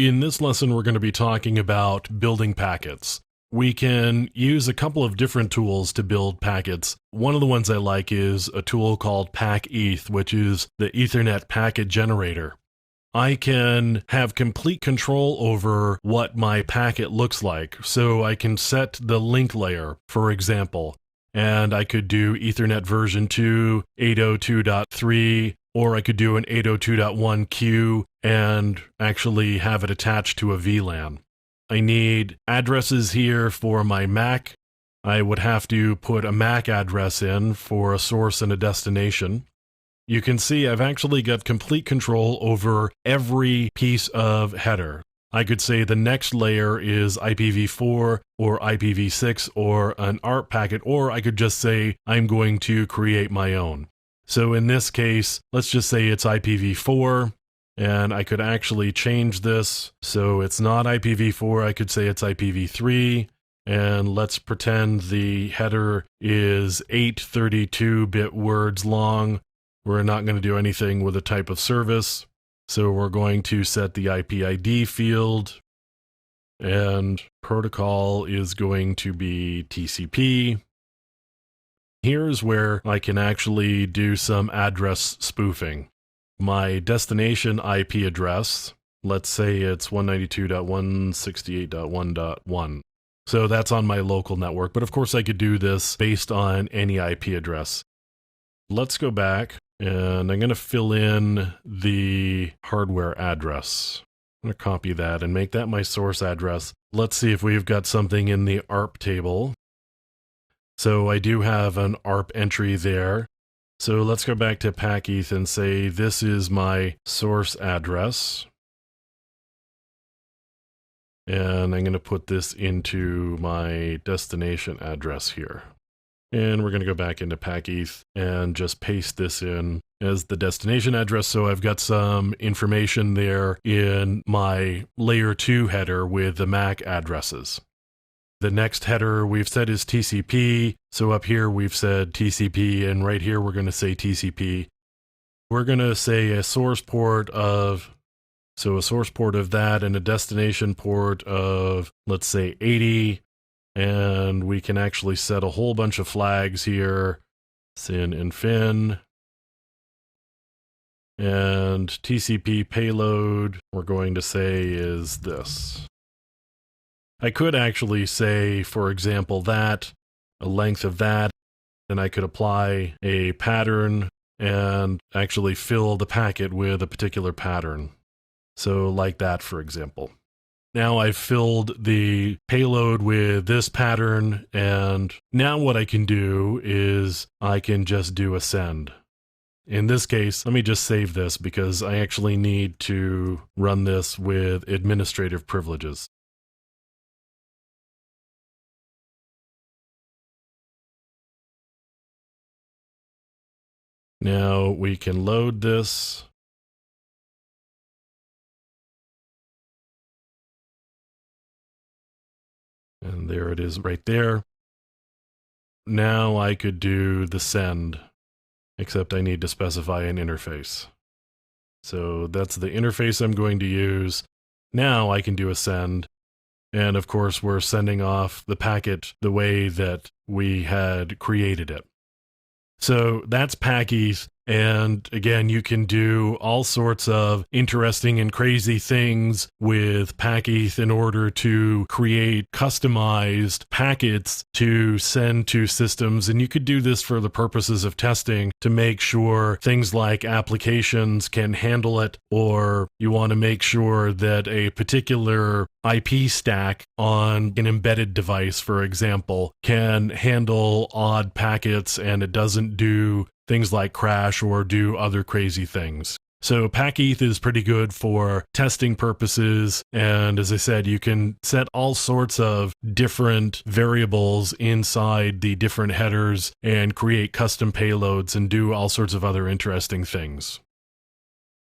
In this lesson, we're going to be talking about building packets. We can use a couple of different tools to build packets. One of the ones I like is a tool called PackETH, which is the Ethernet packet generator. I can have complete control over what my packet looks like. So I can set the link layer, for example, and I could do Ethernet version 2, 802.3, or I could do an 802.1 queue and actually have it attached to a VLAN. I need addresses here for my MAC. I would have to put a MAC address in for a source and a destination. You can see I've actually got complete control over every piece of header. I could say the next layer is IPv4 or IPv6 or an ARP packet, or I could just say I'm going to create my own. So in this case, let's just say it's IPv4, and I could actually change this. So it's not IPv4, I could say it's IPv3, and let's pretend the header is 8 32-bit words long. We're not going to do anything with a type of service. So we're going to set the IP ID field, and protocol is going to be TCP. Here's where I can actually do some address spoofing. My destination IP address, let's say it's 192.168.1.1. So that's on my local network, but of course I could do this based on any IP address. Let's go back, and I'm going to fill in the hardware address. I'm going to copy that and make that my source address. Let's see if we've got something in the ARP table. So I do have an ARP entry there. So let's go back to PackETH and say this is my source address. And I'm going to put this into my destination address here. And we're going to go back into PackETH and just paste this in as the destination address. So I've got some information there in my layer 2 header with the MAC addresses. The next header we've said is TCP. So up here we've said TCP, and right here we're going to say TCP. We're going to say a source port of, so a source port of that and a destination port of, let's say 80. And we can actually set a whole bunch of flags here, SYN and FIN. And TCP payload, we're going to say is this. I could actually say, for example, that, a length of that, and I could apply a pattern and actually fill the packet with a particular pattern. So like that, for example. Now I've filled the payload with this pattern, and now what I can do is I can just do a send. In this case, let me just save this because I actually need to run this with administrative privileges. Now we can load this. And there it is right there. Now I could do the send, except I need to specify an interface. So that's the interface I'm going to use. Now I can do a send. And of course, we're sending off the packet the way that we had created it. So that's PackETH. And again, you can do all sorts of interesting and crazy things with PackETH in order to create customized packets to send to systems. And you could do this for the purposes of testing to make sure things like applications can handle it, or you want to make sure that a particular IP stack on an embedded device, for example, can handle odd packets and it doesn't do things like crash or do other crazy things. So PackETH is pretty good for testing purposes, and as I said, you can set all sorts of different variables inside the different headers and create custom payloads and do all sorts of other interesting things.